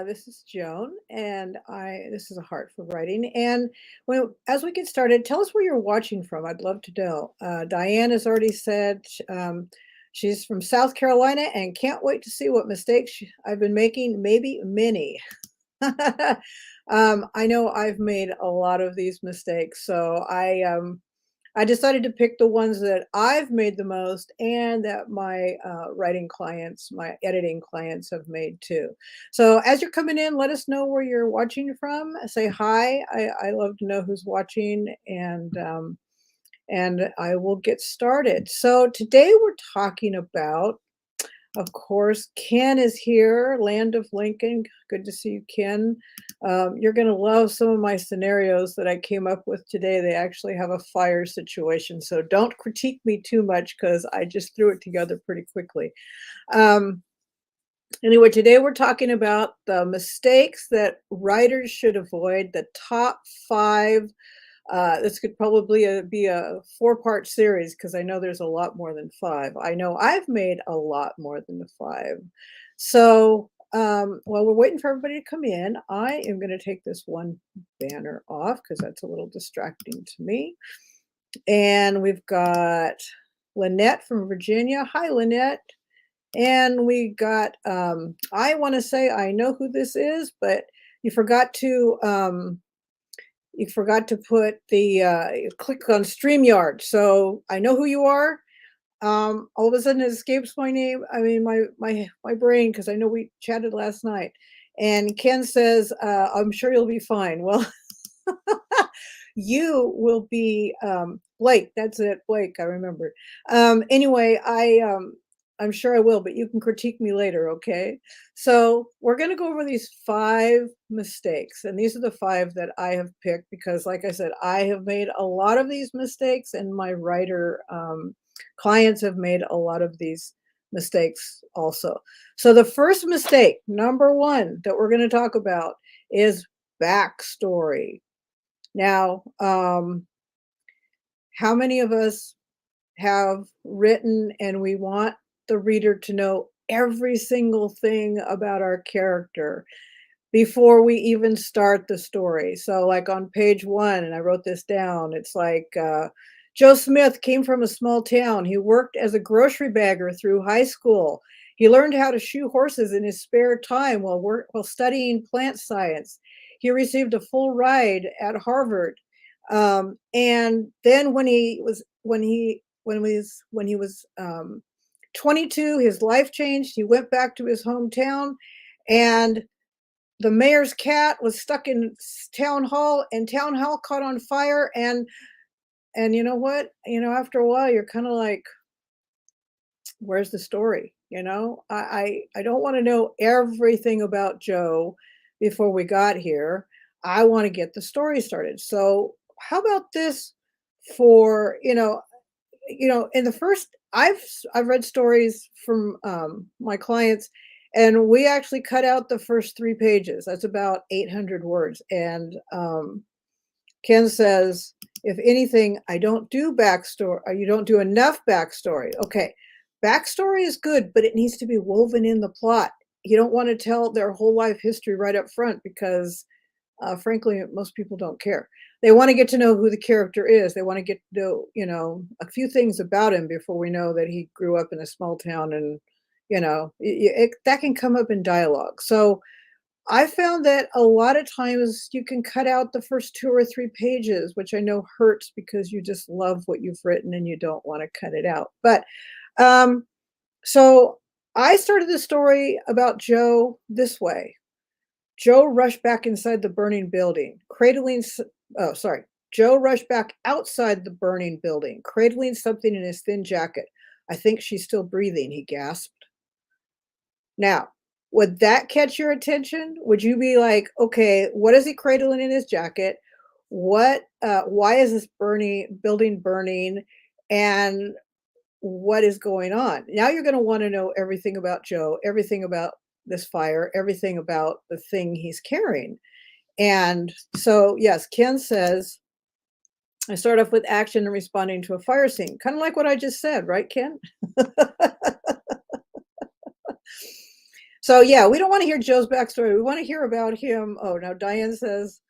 This is Joan, and this is a Heart for Writing. And as we get started, tell us where you're watching from. I'd love to know. Diane has already said she's from South Carolina and can't wait to see what mistakes I've been making, maybe many. I know I've made a lot of these mistakes, so I decided to pick the ones that I've made the most and that my writing clients, my editing clients have made too. So as you're coming in, let us know where you're watching from. Say hi. I love to know who's watching, and I will get started. So today we're talking about, of course, Ken is here, Land of Lincoln. Good to see you, Ken. You're going to love some of my scenarios that I came up with today. They actually have a fire situation, so don't critique me too much because I just threw it together pretty quickly. Anyway, today we're talking about the mistakes that writers should avoid, the top 5. This could probably be a 4-part series because I know there's a lot more than 5. I know I've made a lot more than the 5. So while we're waiting for everybody to come in, I am going to take this one banner off because that's a little distracting to me. And we've got Lynette from Virginia. Hi, Lynette. And we got, I want to say I know who this is, but you forgot to put the click on StreamYard. So I know who you are. All of a sudden it escapes my name. I mean, my brain, because I know we chatted last night. And Ken says, I'm sure you'll be fine. Well, you will be Blake. That's it, Blake. I remember. Anyway, I'm sure I will, but you can critique me later, okay? So we're going to go over these 5 mistakes, and these are the 5 that I have picked because, like I said, I have made a lot of these mistakes, and my writer clients have made a lot of these mistakes also. So the first mistake, number 1, that we're going to talk about is backstory. Now, how many of us have written and we want the reader to know every single thing about our character before we even start the story? So like on page 1, and I wrote this down, it's like Joe Smith came from a small town. He worked as a grocery bagger through high school. He learned how to shoe horses in his spare time while studying plant science. He received a full ride at Harvard. And then when he was 22, his life changed. He went back to his hometown, and the mayor's cat was stuck in town hall, and town hall caught on fire. And you know what? After a while, you're kind of like, where's the story? I don't want to know everything about Joe before we got here. I want to get the story started. So how about this for, in the first, I've read stories from my clients, and we actually cut out the first 3 pages. That's about 800 words. And Ken says, if anything, I don't do backstory. You don't do enough backstory. Okay, backstory is good, but it needs to be woven in the plot. You don't want to tell their whole life history right up front because, frankly, most people don't care. They want to get to know who the character is. They want to get to know, a few things about him before we know that he grew up in a small town, and, that can come up in dialogue. So I found that a lot of times you can cut out the first 2 or 3 pages, which I know hurts because you just love what you've written and you don't want to cut it out. But so I started the story about Joe this way. Joe rushed back inside the burning building, Joe rushed back outside the burning building, cradling something in his thin jacket. I think she's still breathing, he gasped. Now, would that catch your attention? Would you be like, okay, what is he cradling in his jacket? Why is this building burning? And what is going on? Now you're going to want to know everything about Joe, everything about this fire, everything about the thing he's carrying. And so, yes, Ken says, I start off with action and responding to a fire scene. Kind of like what I just said, right, Ken? So yeah, we don't want to hear Joe's backstory. We want to hear about him. Oh, now Diana says,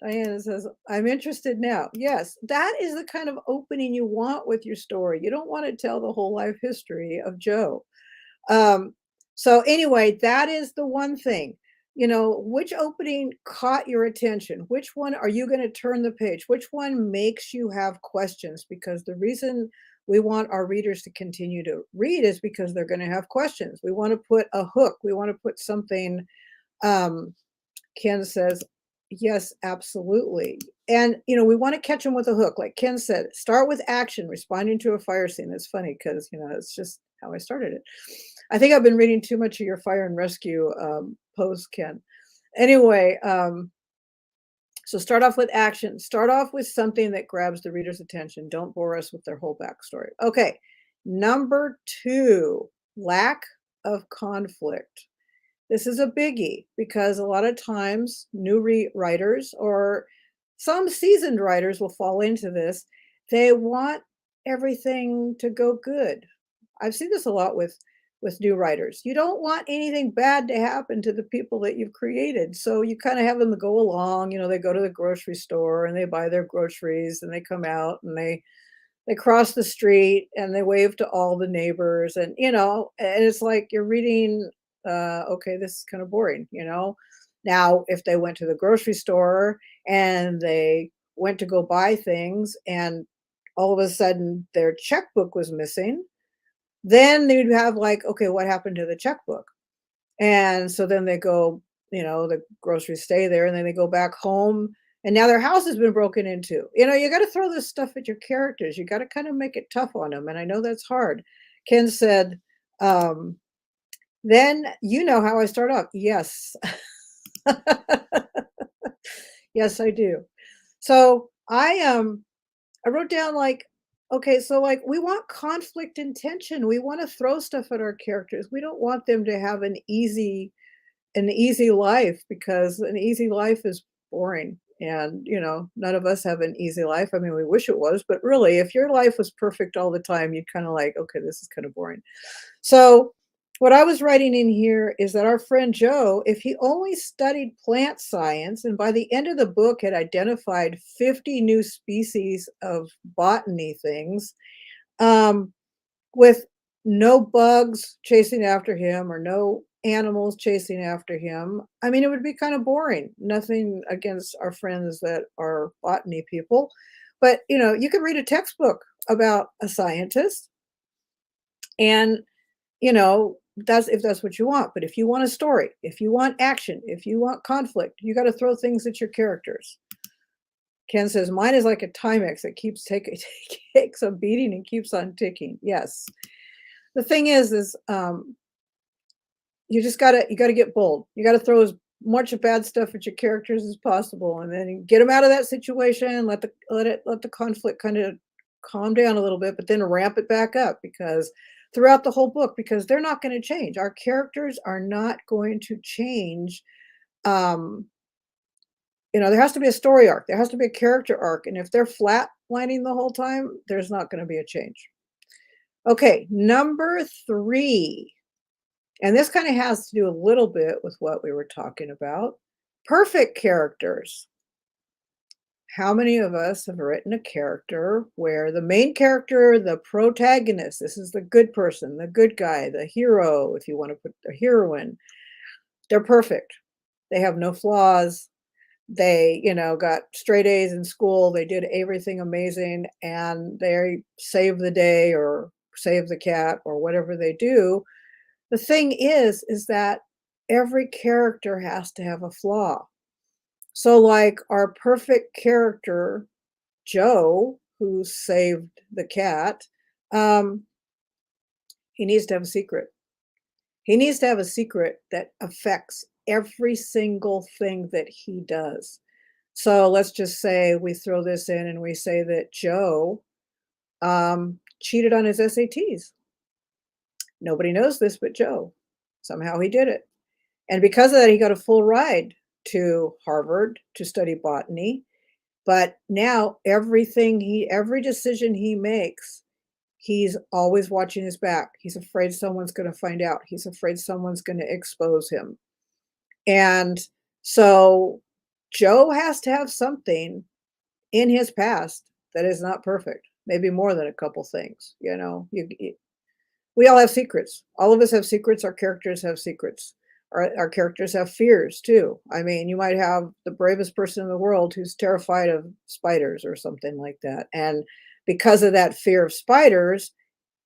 I'm interested now. Yes, that is the kind of opening you want with your story. You don't want to tell the whole life history of Joe. Um, so anyway, that is the one thing. You know, which opening caught your attention? Which one are you going to turn the page? Which one makes you have questions? Because the reason we want our readers to continue to read is because they're going to have questions. We want to put a hook. We want to put something. um, Ken says, yes, absolutely. And, you know, we want to catch them with a hook. Like Ken said, start with action, responding to a fire scene. That's funny because, you know, it's just how I started it. I think I've been reading too much of your fire and rescue posts, Ken. Anyway, so start off with action. Start off with something that grabs the reader's attention. Don't bore us with their whole backstory. Okay. Number 2, lack of conflict. This is a biggie because a lot of times new writers or some seasoned writers will fall into this. They want everything to go good. I've seen this a lot with new writers. You don't want anything bad to happen to the people that you've created. So you kind of have them go along, you know, they go to the grocery store and they buy their groceries and they come out and they cross the street and they wave to all the neighbors, and you know, and it's like you're reading, okay, this is kind of boring, you know. Now if they went to the grocery store and they went to go buy things and all of a sudden their checkbook was missing, then they'd have like, okay, what happened to the checkbook? And so then they go, you know, the groceries stay there and then they go back home and now their house has been broken into. You know, you got to throw this stuff at your characters. You got to kind of make it tough on them. And I know that's hard. Ken said, um, then you know how I start off. Yes. Yes, I do. So I wrote down like, okay, so like we want conflict and tension. We want to throw stuff at our characters. We don't want them to have an easy life because an easy life is boring. And, you know, none of us have an easy life. I mean, we wish it was, but really, if your life was perfect all the time, you'd kind of like, okay, this is kind of boring. So, what I was writing in here is that our friend Joe, if he only studied plant science and by the end of the book had identified 50 new species of botany things, um, with no bugs chasing after him or no animals chasing after him. I mean, it would be kind of boring. Nothing against our friends that are botany people, but you know, you could read a textbook about a scientist and you know, that's if that's what you want. But if you want a story, if you want action, if you want conflict, you got to throw things at your characters. Ken says, mine is like a Timex that keeps taking takes a beating and keeps on ticking. Yes. The thing is you just gotta get bold. You gotta throw as much bad stuff at your characters as possible, and then get them out of that situation. Let the conflict kind of calm down a little bit, but then ramp it back up because throughout the whole book, because they're not going to change. Our characters are not going to change. Um, you know, there has to be a story arc. There has to be a character arc, and if they're flatlining the whole time, there's not going to be a change. Okay, number 3. And this kind of has to do a little bit with what we were talking about. Perfect characters. How many of us have written a character where the main character, the protagonist, this is the good person, the good guy, the hero, if you want to put the heroine, they're perfect. They have no flaws. They, you know, got straight A's in school. They did everything amazing and they save the day or save the cat or whatever they do. The thing is that every character has to have a flaw. So, like our perfect character, Joe, who saved the cat, um, he needs to have a secret. He needs to have a secret that affects every single thing that he does. So let's just say we throw this in and we say that Joe cheated on his SATs. Nobody knows this but Joe. Somehow he did it. And because of that, he got a full ride to Harvard to study botany. But now every decision he makes, He's always watching his back. He's afraid someone's gonna find out. He's afraid someone's gonna expose him. And so Joe has to have something in his past that is not perfect, maybe more than a couple things, you know? We all have secrets. All of us have secrets. Our characters have secrets. Our characters have fears too. I mean, you might have the bravest person in the world who's terrified of spiders or something like that. And because of that fear of spiders,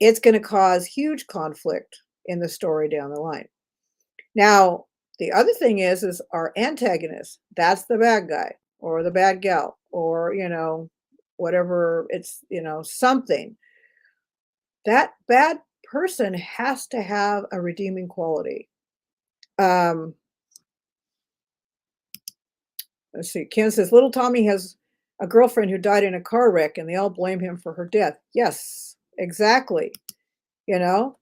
it's going to cause huge conflict in the story down the line. Now, the other thing is our antagonist. That's the bad guy or the bad gal or, whatever it's, something. That bad person has to have a redeeming quality. Um, let's see. Ken says, little Tommy has a girlfriend who died in a car wreck and they all blame him for her death. Yes, exactly. You know,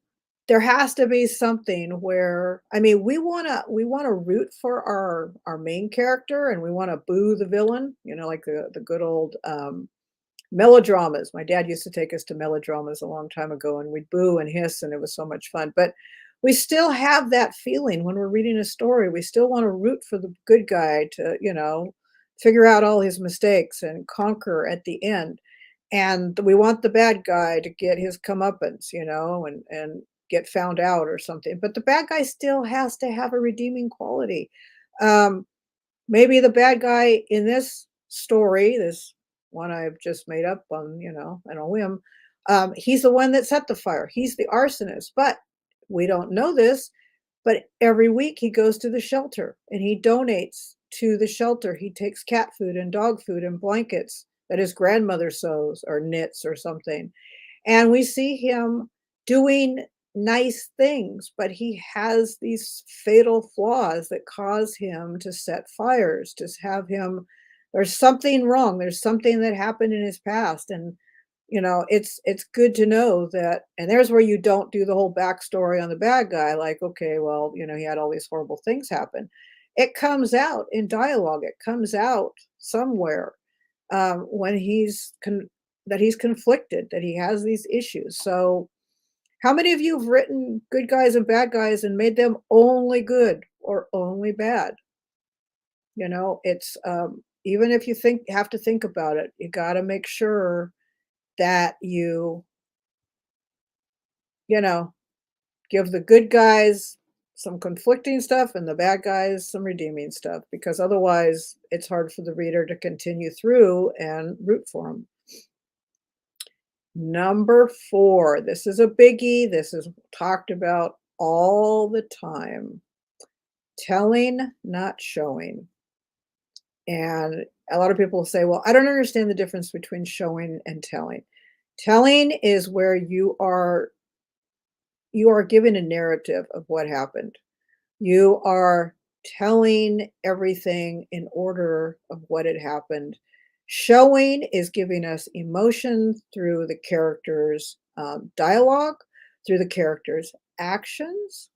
there has to be something where, I mean, we wanna root for our main character and we wanna boo the villain, like the good old melodramas. My dad used to take us to melodramas a long time ago, and we'd boo and hiss, and it was so much fun. But we still have that feeling when we're reading a story. We still want to root for the good guy to, figure out all his mistakes and conquer at the end. And we want the bad guy to get his comeuppance, and get found out or something. But the bad guy still has to have a redeeming quality. Um, Maybe the bad guy in this story, this one I've just made up on, on a whim, he's the one that set the fire. He's the arsonist, but we don't know this. But every week he goes to the shelter and he donates to the shelter. He takes cat food and dog food and blankets that his grandmother sews or knits or something. And we see him doing nice things, but he has these fatal flaws that cause him to set fires, to have him there's something wrong. There's something that happened in his past. And it's good to know that, and there's where you don't do the whole backstory on the bad guy, like, okay, well, he had all these horrible things happen. It comes out in dialogue, it comes out somewhere when that he's conflicted, that he has these issues. So how many of you have written good guys and bad guys and made them only good or only bad? It's even if you have to think about it, you got to make sure that you know, give the good guys some conflicting stuff and the bad guys some redeeming stuff, because otherwise it's hard for the reader to continue through and root for them. Number 4, this is a biggie. This is talked about all the time. Telling, not showing. And a lot of people say, well, I don't understand the difference between showing and telling. Telling is where you are given a narrative of what happened. You are telling everything in order of what had happened. Showing is giving us emotion through the characters' dialogue, through the characters' actions.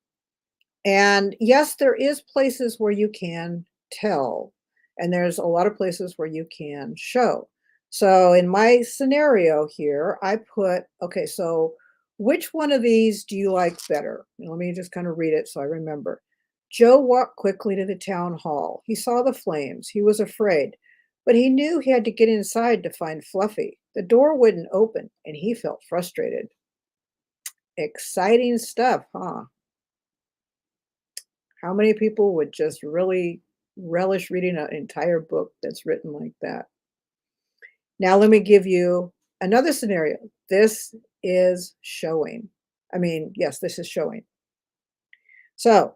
And yes, there is places where you can tell, and there's a lot of places where you can show. So in my scenario here, I put, okay, so which one of these do you like better? And let me just kind of read it so I remember. Joe walked quickly to the town hall. He saw the flames. He was afraid, but he knew he had to get inside to find Fluffy. The door wouldn't open, and he felt frustrated. Exciting stuff, huh? How many people would just really relish reading an entire book that's written like that? Now, let me give you another scenario. This is showing. I mean, yes, this is showing. So,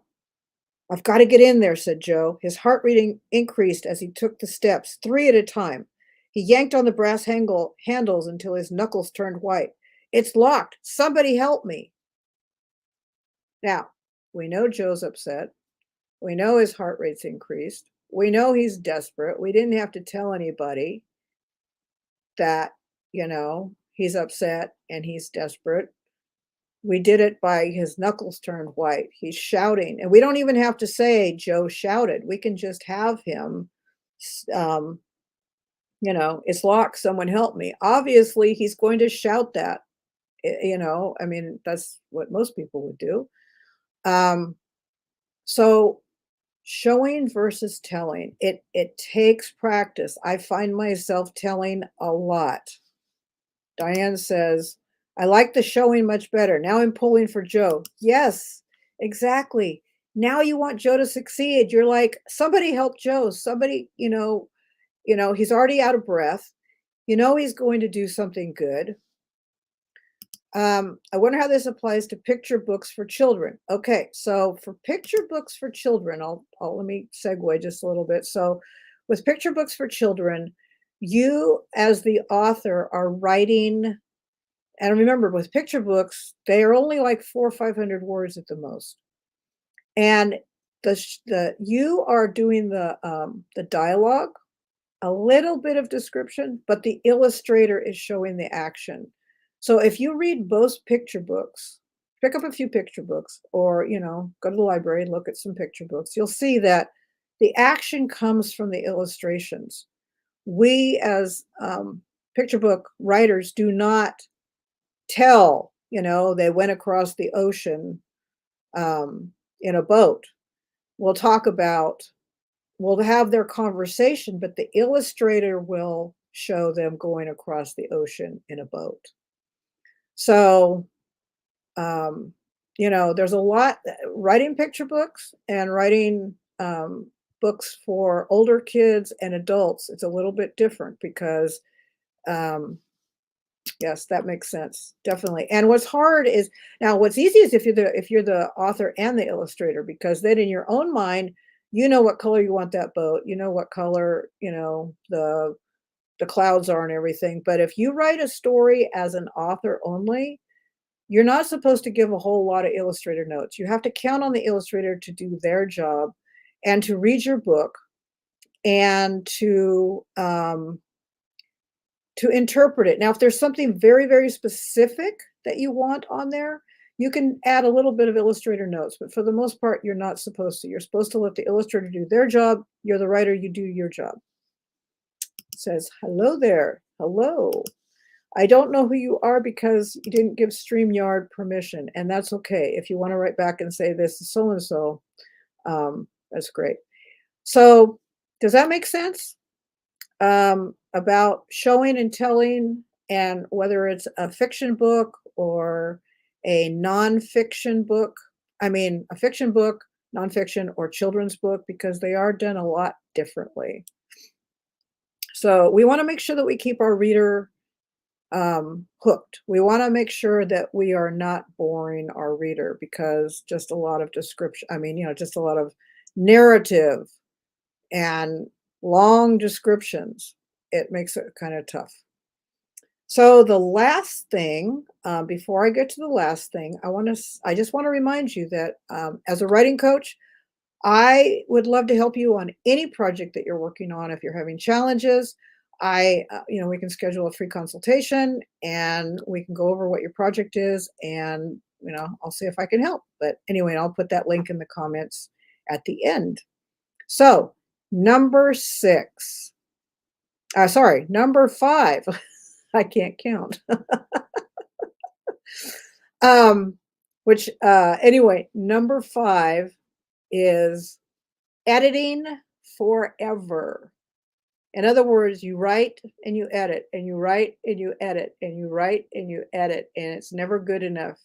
I've got to get in there, said Joe. His heart rate increased as he took the steps, 3 at a time. He yanked on the brass handles until his knuckles turned white. It's locked. Somebody help me. Now, we know Joe's upset. We know his heart rate's increased. We know he's desperate. We didn't have to tell anybody that, he's upset and he's desperate. We did it by his knuckles turned white. He's shouting. And we don't even have to say Joe shouted. We can just have him, um, it's locked. Someone help me. Obviously, he's going to shout that You know, I mean, that's what most people would do. Um, so showing versus telling, it takes practice. I find myself telling a lot. Diane says, I like the showing much better. Now I'm pulling for Joe. Yes, exactly. Now you want Joe to succeed. You're like, somebody help Joe. Somebody, he's already out of breath. You know he's going to do something good. I wonder how this applies to picture books for children. Okay, so for picture books for children, I'll let me segue just a little bit. So with picture books for children, you as the author are writing, and remember with picture books, they are only like 400 or 500 words at the most. And you are doing the dialogue, a little bit of description, but the illustrator is showing the action. So if you read both picture books, pick up a few picture books, or go to the library and look at some picture books, you'll see that the action comes from the illustrations. We as picture book writers do not tell, they went across the ocean in a boat. We'll talk about We'll have their conversation, but the illustrator will show them going across the ocean in a boat. So, there's a lot writing picture books and writing books for older kids and adults. It's a little bit different because, yes, that makes sense. Definitely. And what's hard is now what's easy is if you're the author and the illustrator, because then in your own mind, you know what color you want that boat, you know what color, the clouds are and everything. But if you write a story as an author only, you're not supposed to give a whole lot of illustrator notes. You have to count on the illustrator to do their job and to read your book and to interpret it. Now, if there's something very, very specific that you want on there, you can add a little bit of illustrator notes, but for the most part, you're not supposed to. You're supposed to let the illustrator do their job. You're the writer, you do your job. It says, hello there. Hello. I don't know who you are because you didn't give StreamYard permission, and that's okay. If you want to write back and say this is so-and-so, that's great. So does that make sense? About showing and telling, and whether it's a fiction book or a nonfiction book. I mean, a fiction book, nonfiction, or children's book, because they are done a lot differently. So we want to make sure that we keep our reader hooked. We want to make sure that we are not boring our reader, because just a lot of description, just a lot of narrative and long descriptions, it makes it kind of tough. So the last thing, before I get to the last thing, I just want to remind you that as a writing coach, I would love to help you on any project that you're working on. If you're having challenges, we can schedule a free consultation and we can go over what your project is, and I'll see if I can help. But anyway, I'll put that link in the comments at the end. So number 6. Number 5. I can't count. Anyway, number 5 is editing forever. In other words, you write and you edit, and you write and you edit, and you write and you edit, and it's never good enough.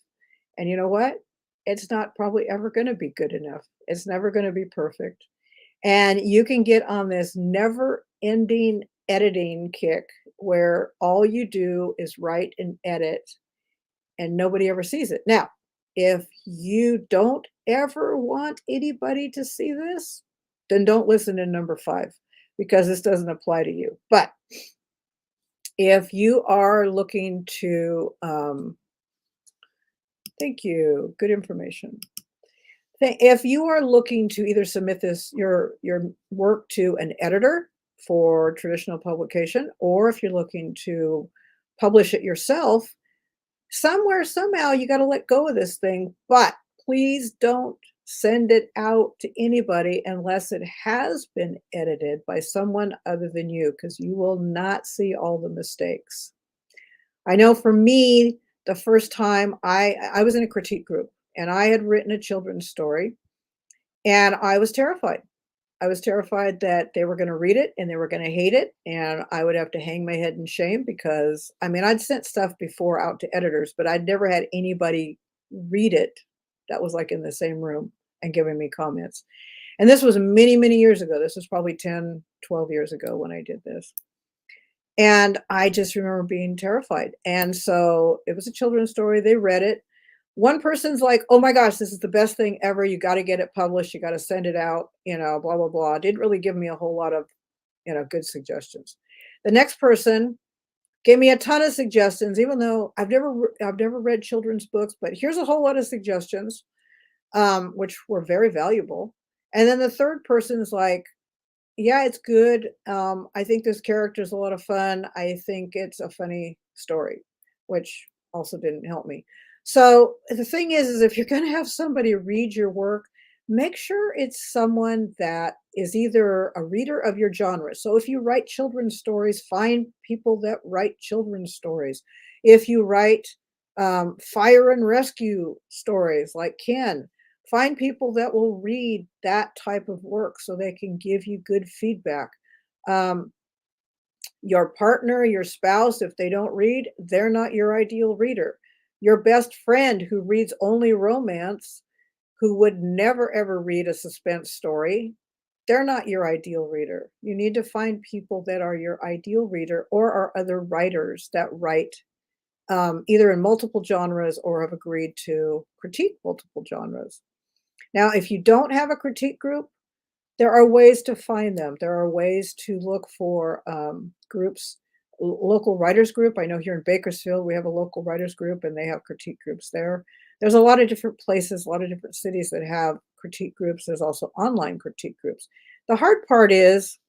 And you know what? It's not probably ever going to be good enough. It's never going to be perfect. And you can get on this never-ending editing kick where all you do is write and edit and nobody ever sees it. Now, if you don't ever want anybody to see this, then don't listen to number 5, because this doesn't apply to you. But if you are looking to, thank you, good information. If you are looking to either submit your work to an editor for traditional publication, or if you're looking to publish it yourself, somewhere, somehow, you got to let go of this thing. But please don't send it out to anybody unless it has been edited by someone other than you, because you will not see all the mistakes. I know for me, the first time I was in a critique group, and I had written a children's story, and I was terrified. I was terrified that they were gonna read it and they were gonna hate it, and I would have to hang my head in shame because, I mean, I'd sent stuff before out to editors, but I'd never had anybody read it that was, like, in the same room and giving me comments. And this was many, many years ago. This was probably 10, 12 years ago when I did this. And I just remember being terrified. And so it was a children's story. They read it. One person's like, "Oh my gosh, this is the best thing ever. You got to get it published. You got to send it out, blah, blah, blah." Didn't really give me a whole lot of, good suggestions. The next person gave me a ton of suggestions, even though I've never read children's books, but here's a whole lot of suggestions, which were very valuable. And then the third person is like, yeah, it's good. I think this character is a lot of fun. I think it's a funny story, which also didn't help me. So the thing is if you're going to have somebody read your work, make sure it's someone that is either a reader of your genre. So if you write children's stories, find people that write children's stories. If you write fire and rescue stories like Ken, find people that will read that type of work so they can give you good feedback. Um, your partner, your spouse, if they don't read, they're not your ideal reader. Your best friend who reads only romance, who would never ever read a suspense story, they're not your ideal reader. You need to find people that are your ideal reader or are other writers that write either in multiple genres or have agreed to critique multiple genres. Now, if you don't have a critique group, there are ways to find them. There are ways to look for groups, local writers group. I know here in Bakersfield, we have a local writers group and they have critique groups there. There's a lot of different places, a lot of different cities that have critique groups. There's also online critique groups. The hard part is,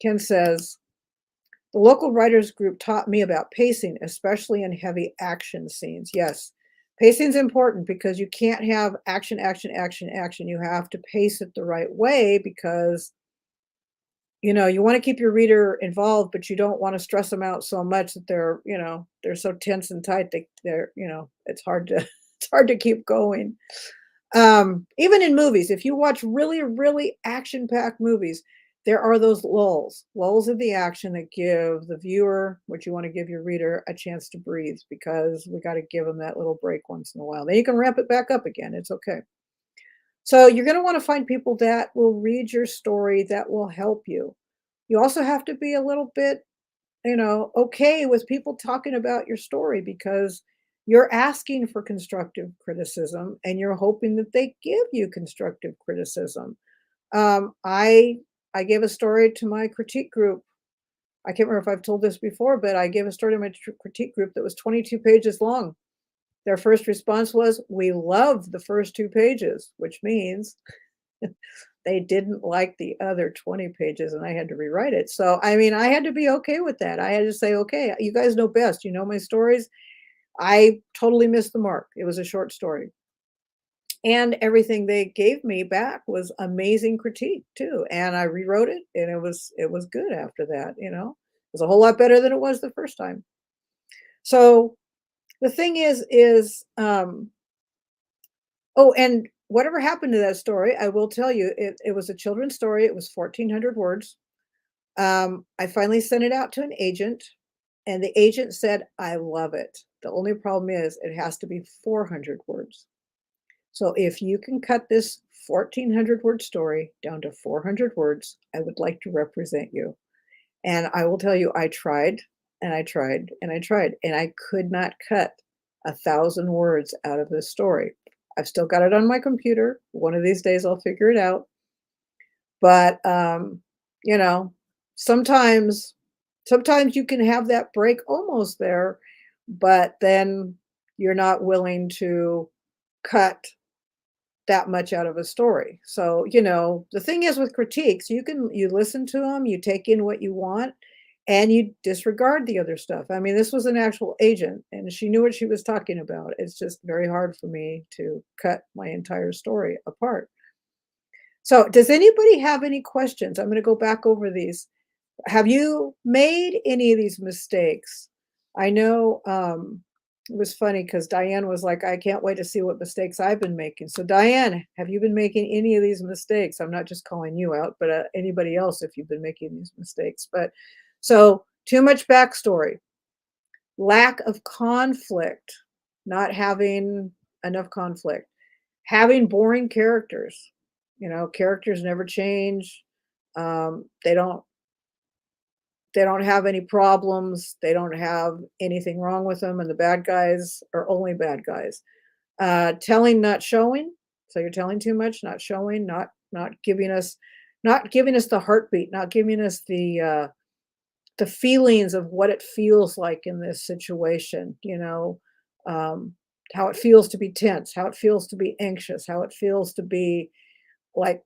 Ken says, the local writers group taught me about pacing, especially in heavy action scenes. Yes, pacing is important because you can't have action, action, action, action. You have to pace it the right way because you want to keep your reader involved, but you don't want to stress them out so much that they're so tense and tight they're it's hard to it's hard to keep going. Even in movies, if you watch really, really action-packed movies, there are those lulls of the action that give the viewer, what you want to give your reader, a chance to breathe because we got to give them that little break once in a while. Then you can ramp it back up again. It's okay. So you're going to want to find people that will read your story, that will help you. You also have to be a little bit, okay with people talking about your story because you're asking for constructive criticism and you're hoping that they give you constructive criticism. I gave a story to my critique group. I can't remember if I've told this before, but I gave a story to my critique group that was 22 pages long. Their first response was, "We love the first 2 pages," which means they didn't like the other 20 pages and I had to rewrite it. So, I mean, I had to be okay with that. I had to say, "Okay, you guys know best. You know my stories. I totally missed the mark." It was a short story. And everything they gave me back was amazing critique too. And I rewrote it and it was good after that. It was a whole lot better than it was the first time. So the thing is oh, and whatever happened to that story, I will tell you, it was a children's story. It was 1,400 words. I finally sent it out to an agent, and the agent said, "I love it. The only problem is it has to be 400 words. So if you can cut this 1,400 word story down to 400 words, I would like to represent you." And I will tell you, I tried and I tried and I tried, and I could not cut 1,000 words out of this story. I've still got it on my computer. One of these days I'll figure it out. But you know, sometimes sometimes you can have that break almost there, but then you're not willing to cut that much out of a story. So, the thing is with critiques, you listen to them, you take in what you want, and you disregard the other stuff. I mean, this was an actual agent, and she knew what she was talking about. It's just very hard for me to cut my entire story apart. So, does anybody have any questions? I'm going to go back over these. Have you made any of these mistakes? I know It was funny because Diane was like, I can't wait to see what mistakes I've been making. So, Diane, have you been making any of these mistakes? I'm not just calling you out, but anybody else if you've been making these mistakes. But so, too much backstory, lack of conflict, not having enough conflict, having boring characters. Characters never change. They don't have any problems. They don't have anything wrong with them, and the bad guys are only bad guys. Telling, not showing. So you're telling too much, not showing, not giving us, the heartbeat, not giving us the feelings of what it feels like in this situation. How it feels to be tense, how it feels to be anxious, how it feels to be like,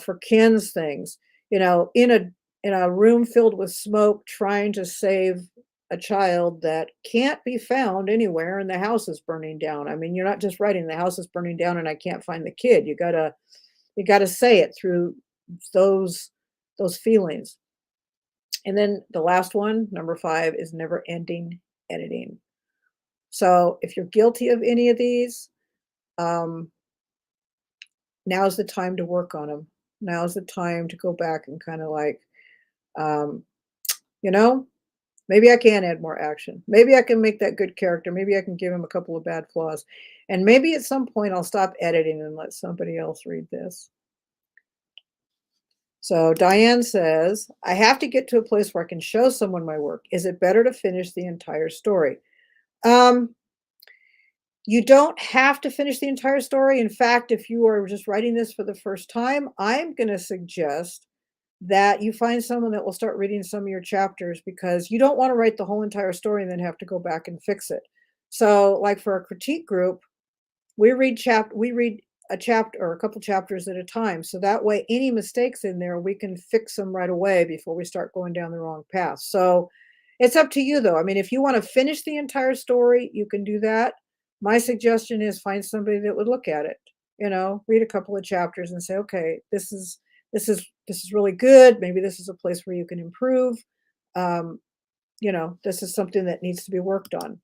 for Ken's things, in a room filled with smoke trying to save a child that can't be found anywhere and the house is burning down. I mean, you're not just writing the house is burning down and I can't find the kid. You gotta say it through those feelings. And then the last one, number 5, is never ending editing. So if you're guilty of any of these, um, now's the time to work on them. Now's the time to go back and kind of like, um, you know, maybe I can add more action. Maybe I can make that good character. Maybe I can give him a couple of bad flaws. And maybe at some point I'll stop editing and let somebody else read this. So Diane says, I have to get to a place where I can show someone my work. Is it better to finish the entire story? You don't have to finish the entire story. In fact, if you are just writing this for the first time, I'm going to suggest that you find someone that will start reading some of your chapters, because you don't want to write the whole entire story and then have to go back and fix it. So, like for a critique group, we read a chapter or a couple chapters at a time. So that way, any mistakes in there, we can fix them right away before we start going down the wrong path. So it's up to you, though. I mean, if you want to finish the entire story, you can do that. My suggestion is find somebody that would look at it. Read a couple of chapters and say, okay, this is really good. Maybe this is a place where you can improve. This is something that needs to be worked on.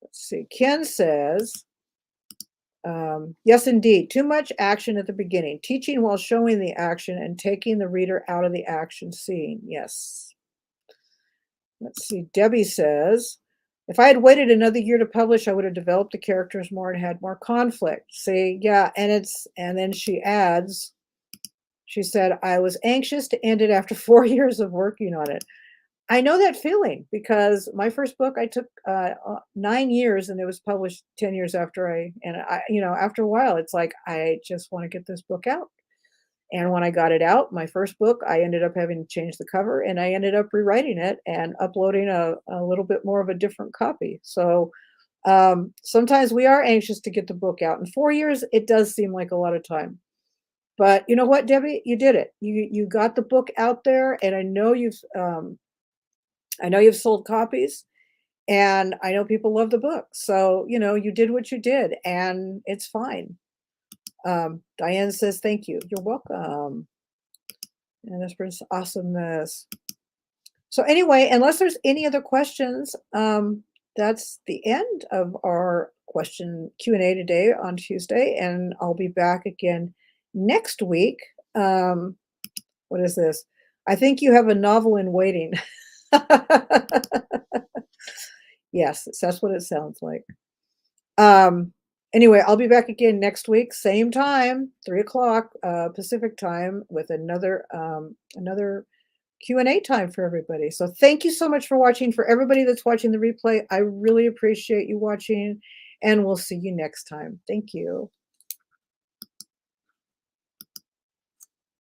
Let's see. Ken says, yes, indeed. Too much action at the beginning. Teaching while showing the action and taking the reader out of the action scene. Yes. Let's see. Debbie says, if I had waited another year to publish, I would have developed the characters more and had more conflict. See, yeah, and then she adds, she said, I was anxious to end it after 4 years of working on it. I know that feeling, because my first book, I took 9 years and it was published 10 years after after a while, it's like, I just want to get this book out. And when I got it out, my first book, I ended up having to change the cover, and I ended up rewriting it and uploading a little bit more of a different copy. So sometimes we are anxious to get the book out. In 4 years, it does seem like a lot of time. But you know what, Debbie? You did it. You got the book out there, and I know you've sold copies, and I know people love the book. So you did what you did, and it's fine. Diane says, thank you. You're welcome. And this brings awesomeness. So anyway, unless there's any other questions, that's the end of our question Q&A today on Tuesday. And I'll be back again next week. What is this? I think you have a novel in waiting. Yes, that's what it sounds like. Anyway, I'll be back again next week, same time, 3:00 Pacific time, with another Q&A time for everybody. So thank you so much for watching. For everybody that's watching the replay, I really appreciate you watching, and we'll see you next time. Thank you.